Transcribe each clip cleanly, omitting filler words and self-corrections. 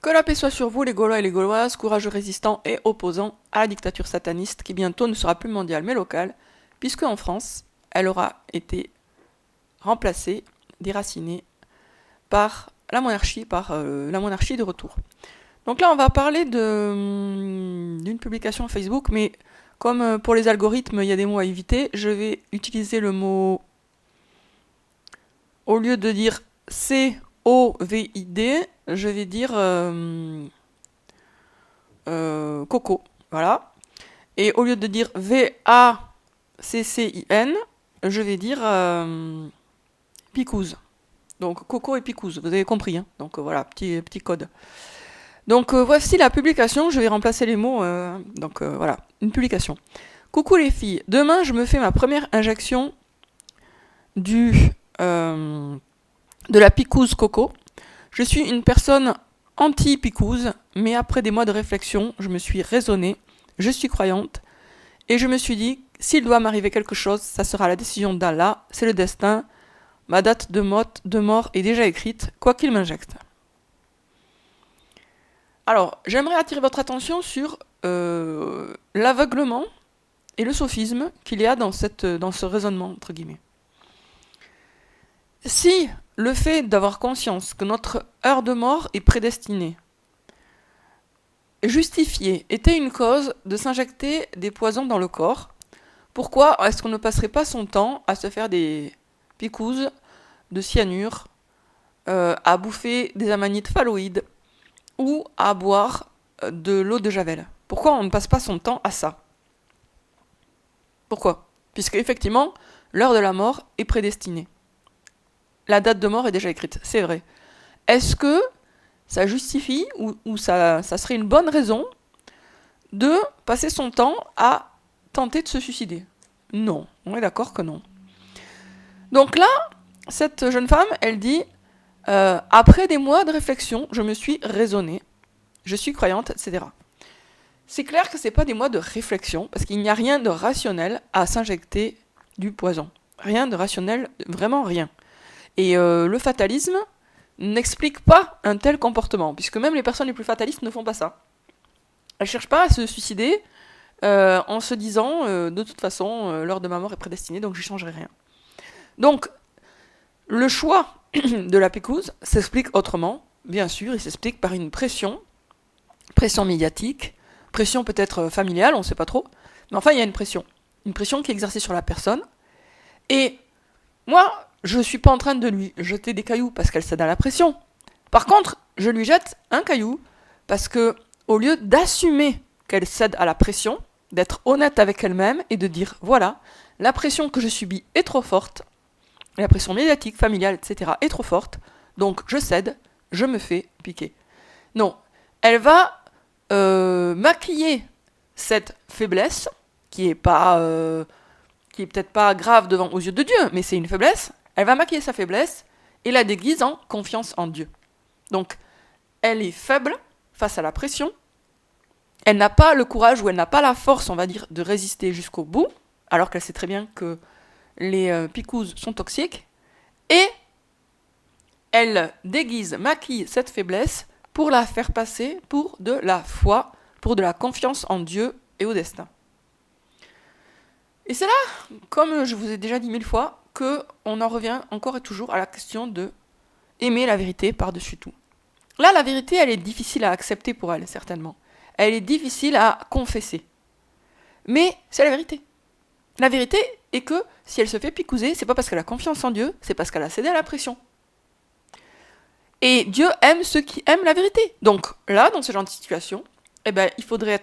Que la paix soit sur vous, les Gaulois et les Gauloises, courageux résistants et opposants à la dictature sataniste qui bientôt ne sera plus mondiale mais locale, puisque en France, elle aura été remplacée, déracinée par la monarchie de retour. Donc là, on va parler d'une publication Facebook, mais comme pour les algorithmes, il y a des mots à éviter, je vais utiliser le mot, au lieu de dire COVID, je vais dire coco, voilà. Et au lieu de dire VACCIN, je vais dire picouse. Donc coco et picouse, vous avez compris, hein. Donc voilà, petit code. Donc voici la publication, je vais remplacer les mots, voilà, une publication. Coucou les filles, demain je me fais ma première injection de la picouse coco. Je suis une personne anti-picouse, mais après des mois de réflexion, je me suis raisonnée, je suis croyante, et je me suis dit, s'il doit m'arriver quelque chose, ça sera la décision d'Allah, c'est le destin, ma date de mort est déjà écrite, quoi qu'il m'injecte. Alors, j'aimerais attirer votre attention sur l'aveuglement et le sophisme qu'il y a dans ce raisonnement, entre guillemets. Si le fait d'avoir conscience que notre heure de mort est prédestinée, justifiée, était une cause de s'injecter des poisons dans le corps, pourquoi est-ce qu'on ne passerait pas son temps à se faire des picouses de cyanure, à bouffer des amanites phalloïdes ou à boire de l'eau de Javel? Pourquoi on ne passe pas son temps à ça? Pourquoi? Puisque effectivement, l'heure de la mort est prédestinée. La date de mort est déjà écrite, c'est vrai. Est-ce que ça justifie ou ça serait une bonne raison de passer son temps à tenter de se suicider? Non, on est d'accord que non. Donc là, cette jeune femme, elle dit après des mois de réflexion, je me suis raisonnée, je suis croyante, etc. C'est clair que c'est pas des mois de réflexion, parce qu'il n'y a rien de rationnel à s'injecter du poison. Rien de rationnel, vraiment rien. Et le fatalisme n'explique pas un tel comportement, puisque même les personnes les plus fatalistes ne font pas ça. Elles ne cherchent pas à se suicider en se disant de toute façon, l'heure de ma mort est prédestinée, donc j'y changerai rien. Donc, le choix de la picouse s'explique autrement, bien sûr, il s'explique par une pression médiatique, pression peut-être familiale, on ne sait pas trop, mais enfin il y a une pression qui est exercée sur la personne, et moi, je ne suis pas en train de lui jeter des cailloux parce qu'elle cède à la pression. Par contre, je lui jette un caillou parce que, au lieu d'assumer qu'elle cède à la pression, d'être honnête avec elle-même et de dire, voilà, la pression que je subis est trop forte, la pression médiatique, familiale, etc. est trop forte, donc je cède, je me fais piquer. Non, elle va maquiller cette faiblesse, qui est peut-être pas grave aux yeux de Dieu, mais c'est une faiblesse. Elle va maquiller sa faiblesse et la déguise en confiance en Dieu. Donc, elle est faible face à la pression. Elle n'a pas le courage ou elle n'a pas la force, on va dire, de résister jusqu'au bout, alors qu'elle sait très bien que les picouses sont toxiques. Et elle maquille cette faiblesse pour la faire passer pour de la foi, pour de la confiance en Dieu et au destin. Et c'est là, comme je vous ai déjà dit 1000 fois, qu'on en revient encore et toujours à la question de aimer la vérité par-dessus tout. Là, la vérité, elle est difficile à accepter pour elle, certainement. Elle est difficile à confesser. Mais c'est la vérité. La vérité est que si elle se fait picouser, c'est pas parce qu'elle a confiance en Dieu, c'est parce qu'elle a cédé à la pression. Et Dieu aime ceux qui aiment la vérité. Donc là, dans ce genre de situation, il faudrait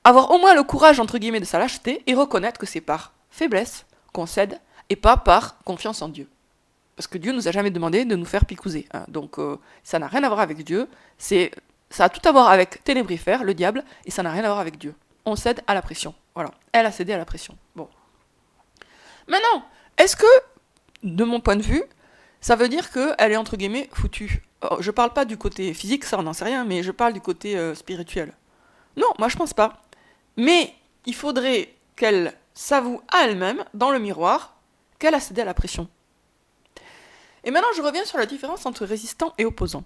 avoir au moins le courage, entre guillemets, de sa lâcheté et reconnaître que c'est par faiblesse qu'on cède et pas par confiance en Dieu. Parce que Dieu nous a jamais demandé de nous faire picouser. Hein. Donc ça n'a rien à voir avec Dieu. Ça a tout à voir avec Ténébrifère, le diable, et ça n'a rien à voir avec Dieu. On cède à la pression. Voilà. Elle a cédé à la pression. Bon. Maintenant, est-ce que, de mon point de vue, ça veut dire qu'elle est entre guillemets foutue? Je parle pas du côté physique, ça on n'en sait rien, mais je parle du côté spirituel. Non, moi je pense pas. Mais il faudrait qu'elle s'avoue à elle-même, dans le miroir, qu'elle a cédé à la pression. Et maintenant je reviens sur la différence entre résistant et opposant.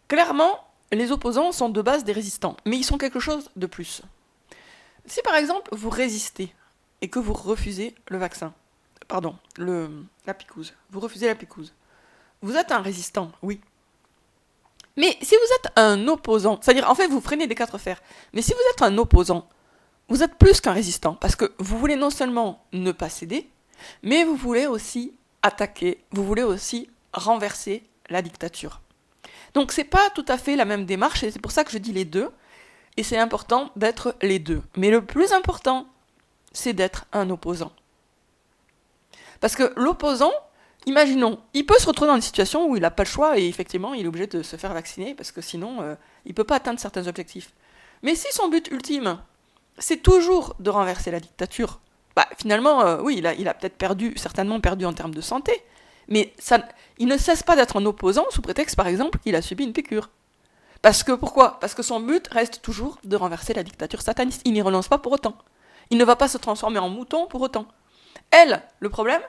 Clairement, les opposants sont de base des résistants, mais ils sont quelque chose de plus. Si par exemple vous résistez et que vous refusez le vaccin, pardon, la picouse, vous refusez la picouse, vous êtes un résistant, oui. Mais si vous êtes un opposant, c'est-à-dire en fait vous freinez des 4 fers, mais si vous êtes un opposant, vous êtes plus qu'un résistant, parce que vous voulez non seulement ne pas céder, mais vous voulez aussi attaquer, vous voulez aussi renverser la dictature. Donc c'est pas tout à fait la même démarche, et c'est pour ça que je dis les deux, et c'est important d'être les deux. Mais le plus important, c'est d'être un opposant. Parce que l'opposant, imaginons, il peut se retrouver dans une situation où il n'a pas le choix, et effectivement il est obligé de se faire vacciner, parce que sinon il ne peut pas atteindre certains objectifs. Mais si son but ultime, c'est toujours de renverser la dictature, bah finalement, oui, il a peut-être certainement perdu en termes de santé, mais il ne cesse pas d'être un opposant sous prétexte, par exemple, qu'il a subi une piqûre. Parce que pourquoi ? Parce que son but reste toujours de renverser la dictature sataniste. Il n'y renonce pas pour autant. Il ne va pas se transformer en mouton pour autant. Elle, le problème,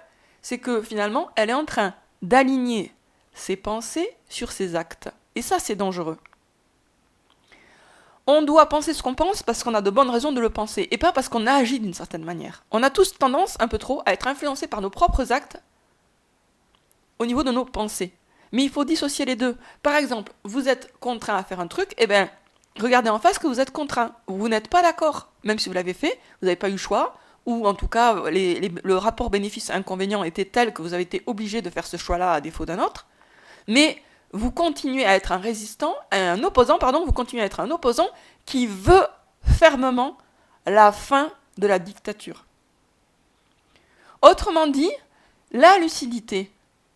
c'est que finalement, elle est en train d'aligner ses pensées sur ses actes. Et ça, c'est dangereux. On doit penser ce qu'on pense parce qu'on a de bonnes raisons de le penser, et pas parce qu'on a agi d'une certaine manière. On a tous tendance, un peu trop, à être influencés par nos propres actes au niveau de nos pensées. Mais il faut dissocier les deux. Par exemple, vous êtes contraint à faire un truc, eh bien, regardez en face que vous êtes contraint. Vous n'êtes pas d'accord. Même si vous l'avez fait, vous n'avez pas eu le choix, ou en tout cas, le rapport bénéfice-inconvénient était tel que vous avez été obligé de faire ce choix-là à défaut d'un autre. Mais vous continuez à être vous continuez à être un opposant qui veut fermement la fin de la dictature. Autrement dit, la lucidité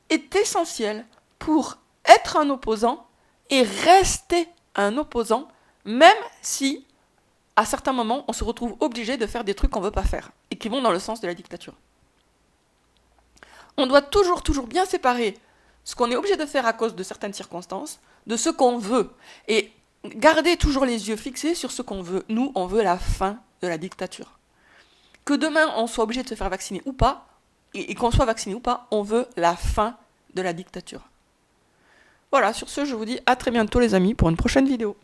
est essentielle pour être un opposant et rester un opposant, même si, à certains moments, on se retrouve obligé de faire des trucs qu'on ne veut pas faire et qui vont dans le sens de la dictature. On doit toujours bien séparer ce qu'on est obligé de faire à cause de certaines circonstances de ce qu'on veut. Et garder toujours les yeux fixés sur ce qu'on veut. Nous, on veut la fin de la dictature. Que demain, on soit obligé de se faire vacciner ou pas, et qu'on soit vacciné ou pas, on veut la fin de la dictature. Voilà, sur ce, je vous dis à très bientôt les amis pour une prochaine vidéo.